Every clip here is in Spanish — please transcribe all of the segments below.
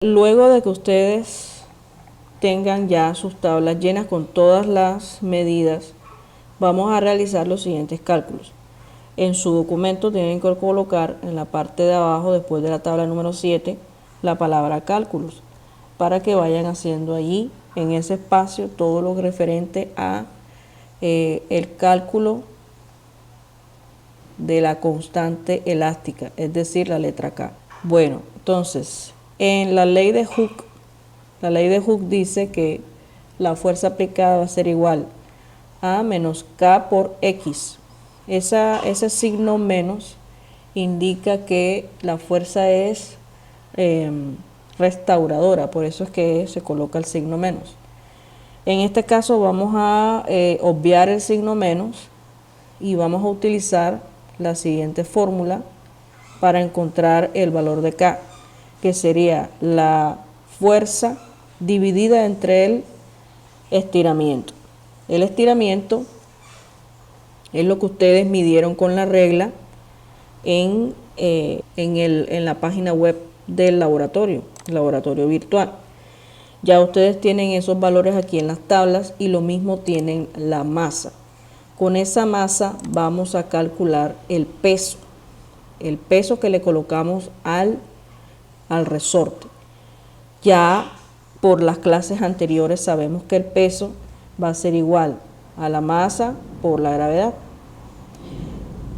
Luego de que ustedes tengan ya sus tablas llenas con todas las medidas, vamos a realizar los siguientes cálculos. En su documento tienen que colocar en la parte de abajo, después de la tabla número 7, la palabra cálculos, para que vayan haciendo allí, en ese espacio, todo lo referente a el cálculo de la constante elástica, es decir, la letra K. Bueno, entonces, en la ley de Hooke dice que la fuerza aplicada va a ser igual a menos K por X. Ese signo menos indica que la fuerza es restauradora, por eso es que se coloca el signo menos. En este caso vamos a obviar el signo menos y vamos a utilizar la siguiente fórmula para encontrar el valor de K, que sería la fuerza dividida entre el estiramiento. El estiramiento es lo que ustedes midieron con la regla en la página web del laboratorio virtual. Ya ustedes tienen esos valores aquí en las tablas y lo mismo tienen la masa. Con esa masa vamos a calcular el peso que le colocamos al resorte. Ya por las clases anteriores sabemos que el peso va a ser igual a la masa por la gravedad.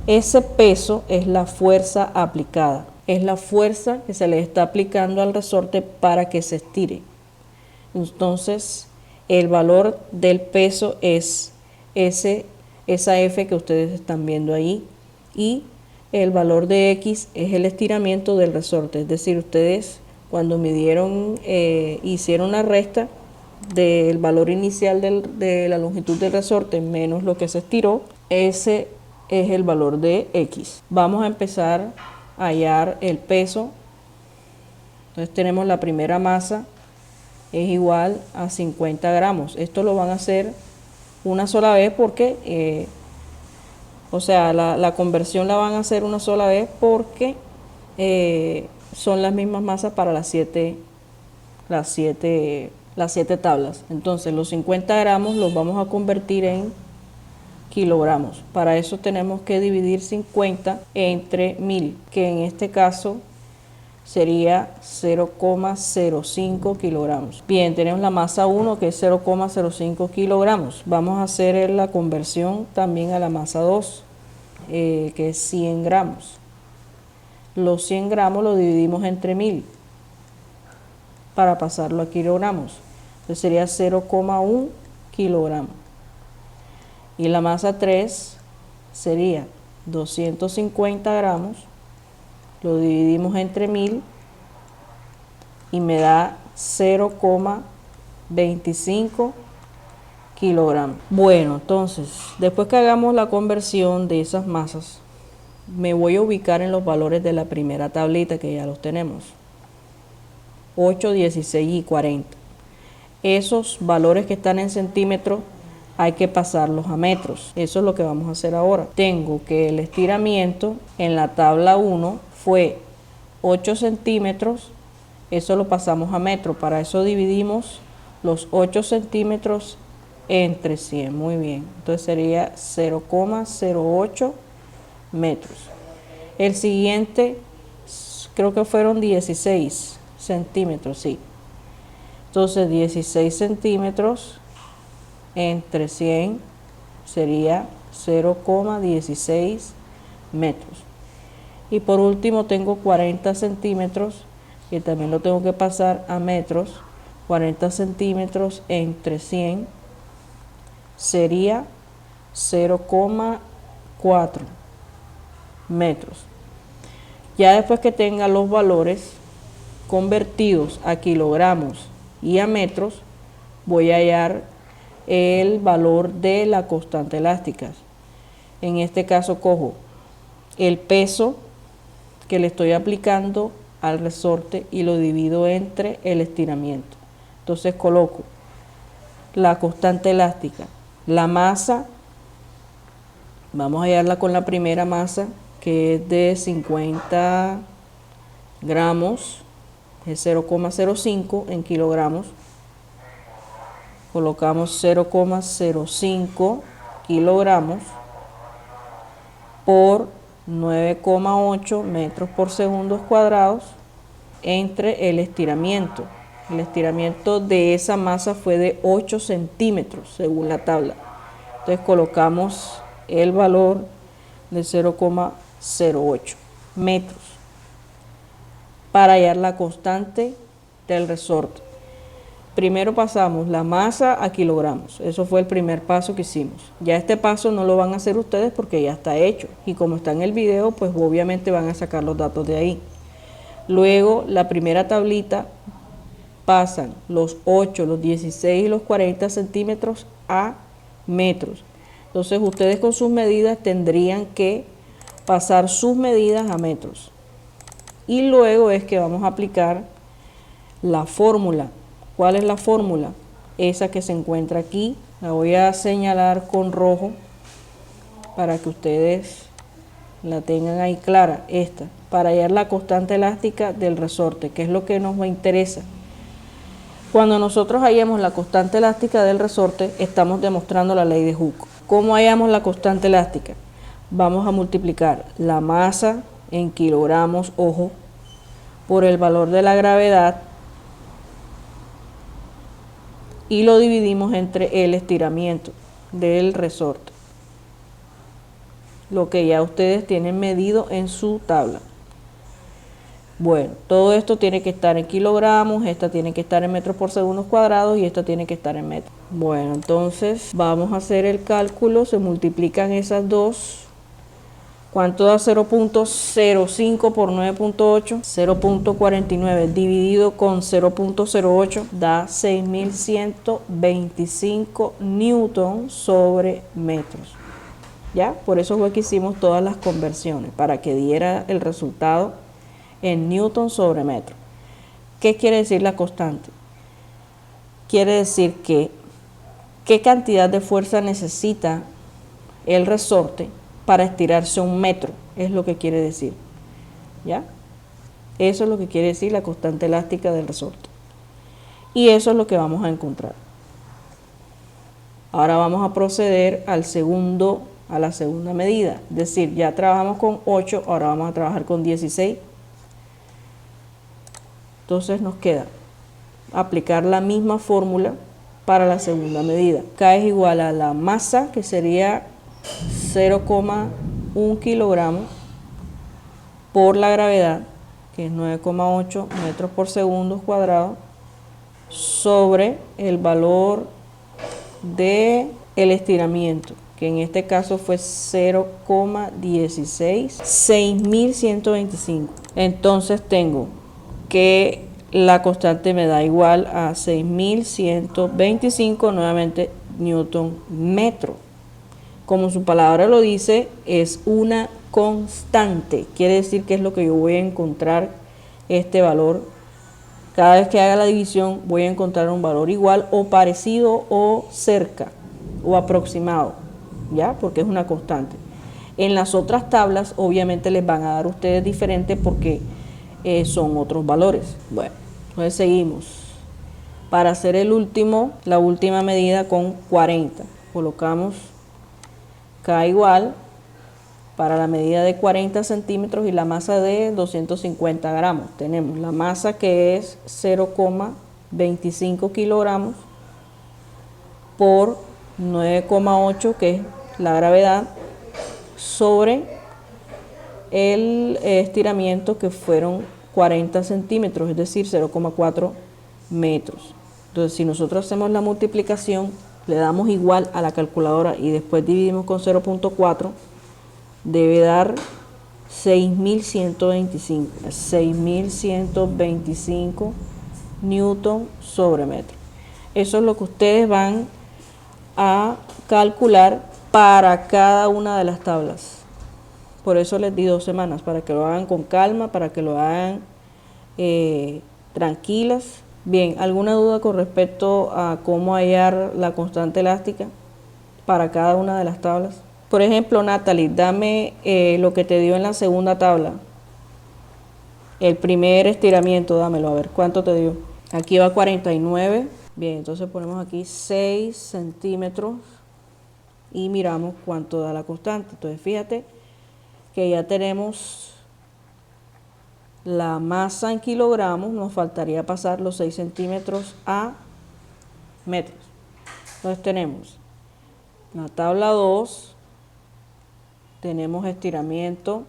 Ese peso es la fuerza aplicada, es la fuerza que se le está aplicando al resorte para que se estire. Entonces, el valor del peso es esa F que ustedes están viendo ahí, y el valor de X es el estiramiento del resorte. Es decir, ustedes cuando midieron, hicieron la resta del valor inicial de la longitud del resorte menos lo que se estiró, ese es el valor de X. Vamos a empezar a hallar el peso. Entonces tenemos la primera masa, es igual a 50 gramos. Esto lo van a hacer una sola vez porque, la conversión la van a hacer una sola vez porque son las mismas masas para las siete tablas. Entonces los 50 gramos los vamos a convertir en kilogramos. Para eso tenemos que dividir 50 entre 1000, que en este caso sería 0,05 kilogramos. Bien, tenemos la masa 1 que es 0,05 kilogramos. Vamos a hacer la conversión también a la masa 2, que es 100 gramos. Los 100 gramos lo dividimos entre 1000 para pasarlo a kilogramos. Entonces sería 0,1 kilogramos. Y la masa 3 sería 250 gramos. Lo dividimos entre 1000 y me da 0,25 kilogramos. Bueno, entonces, después que hagamos la conversión de esas masas, me voy a ubicar en los valores de la primera tablita, que ya los tenemos: 8, 16 y 40. Esos valores que están en centímetros hay que pasarlos a metros. Eso es lo que vamos a hacer ahora. Tengo que el estiramiento en la tabla 1 fue 8 centímetros, eso lo pasamos a metro. Para eso dividimos los 8 centímetros entre 100. Muy bien, entonces sería 0,08 metros. El siguiente creo que fueron 16 centímetros, sí. Entonces 16 centímetros entre 100 sería 0,16 metros. Y por último tengo 40 centímetros, que también lo tengo que pasar a metros. 40 centímetros entre 100 sería 0,4 metros. Ya después que tenga los valores convertidos a kilogramos y a metros, voy a hallar el valor de la constante elástica. En este caso cojo el peso que le estoy aplicando al resorte y lo divido entre el estiramiento. Entonces coloco la constante elástica, la masa, vamos a hallarla con la primera masa, que es de 50 gramos, es 0,05 en kilogramos. Colocamos 0,05 kilogramos por 9,8 metros por segundo cuadrados entre el estiramiento. El estiramiento de esa masa fue de 8 centímetros según la tabla. Entonces colocamos el valor de 0,08 metros para hallar la constante del resorte. Primero pasamos la masa a kilogramos. Eso fue el primer paso que hicimos. Ya este paso no lo van a hacer ustedes porque ya está hecho. Y como está en el video, pues obviamente van a sacar los datos de ahí. Luego, la primera tablita, pasan los 8, los 16 y los 40 centímetros a metros. Entonces, ustedes con sus medidas tendrían que pasar sus medidas a metros. Y luego es que vamos a aplicar la fórmula. ¿Cuál es la fórmula? Esa que se encuentra aquí. La voy a señalar con rojo para que ustedes la tengan ahí clara. Esta, para hallar la constante elástica del resorte, que es lo que nos interesa. Cuando nosotros hallamos la constante elástica del resorte, estamos demostrando la ley de Hooke. ¿Cómo hallamos la constante elástica? Vamos a multiplicar la masa en kilogramos, ojo, por el valor de la gravedad y lo dividimos entre el estiramiento del resorte, lo que ya ustedes tienen medido en su tabla. Bueno, todo esto tiene que estar en kilogramos, esta tiene que estar en metros por segundos cuadrados y esta tiene que estar en metros. Bueno, entonces vamos a hacer el cálculo, se multiplican esas dos. ¿Cuánto da 0.05 por 9.8? 0.49 dividido con 0.08 da 6.125 newton sobre metros. ¿Ya? Por eso fue que hicimos todas las conversiones, para que diera el resultado en newton sobre metro. ¿Qué quiere decir la constante? Quiere decir que qué cantidad de fuerza necesita el resorte para estirarse 1 metro, es lo que quiere decir. ¿Ya? Eso es lo que quiere decir la constante elástica del resorte. Y eso es lo que vamos a encontrar. Ahora vamos a proceder a la segunda medida. Es decir, ya trabajamos con 8, ahora vamos a trabajar con 16. Entonces nos queda aplicar la misma fórmula para la segunda medida. K es igual a la masa, que sería 0,1 kilogramos, por la gravedad, que es 9,8 metros por segundo cuadrado, sobre el valor del estiramiento, que en este caso fue 0,16, 6.125. Entonces tengo que la constante me da igual a 6.125, nuevamente newton metro. Como su palabra lo dice, es una constante. Quiere decir que es lo que yo voy a encontrar este valor. Cada vez que haga la división voy a encontrar un valor igual o parecido o cerca o aproximado, ¿ya? Porque es una constante. En las otras tablas obviamente les van a dar ustedes diferente porque son otros valores. Bueno, entonces seguimos. Para hacer la última medida con 40, colocamos K igual para la medida de 40 centímetros y la masa de 250 gramos. Tenemos la masa, que es 0,25 kilogramos, por 9,8, que es la gravedad, sobre el estiramiento, que fueron 40 centímetros, es decir, 0,4 metros. Entonces, si nosotros hacemos la multiplicación, le damos igual a la calculadora y después dividimos con 0.4, debe dar 6.125 newton sobre metro. Eso es lo que ustedes van a calcular para cada una de las tablas. Por eso les di 2 semanas, para que lo hagan con calma, para que lo hagan tranquilas. Bien, ¿alguna duda con respecto a cómo hallar la constante elástica para cada una de las tablas? Por ejemplo, Natalie, dame lo que te dio en la segunda tabla. El primer estiramiento, dámelo, a ver, ¿cuánto te dio? Aquí va 49. Bien, entonces ponemos aquí 6 centímetros y miramos cuánto da la constante. Entonces fíjate que ya tenemos la masa en kilogramos, nos faltaría pasar los 6 centímetros a metros. Entonces tenemos la tabla 2, tenemos estiramiento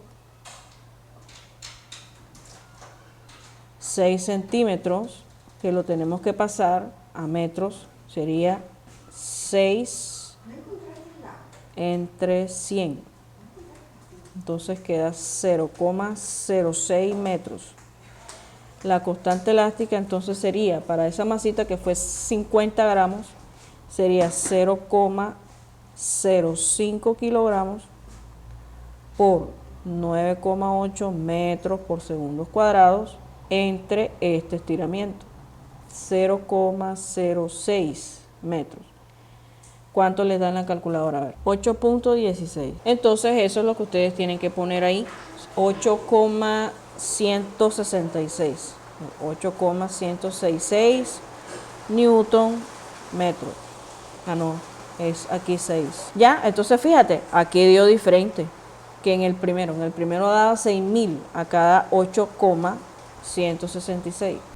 6 centímetros, que lo tenemos que pasar a metros, sería 6 entre 100. Entonces queda 0,06 metros. La constante elástica entonces sería, para esa masita que fue 50 gramos, sería 0,05 kilogramos por 9,8 metros por segundos cuadrados entre este estiramiento, 0,06 metros. ¿Cuánto les da en la calculadora? A ver, 8.16. Entonces eso es lo que ustedes tienen que poner ahí, 8,166. 8,166 newton metro. Ah, no, es aquí 6. Ya, entonces fíjate, aquí dio diferente que en el primero. En el primero daba 6.000 a cada 8,166.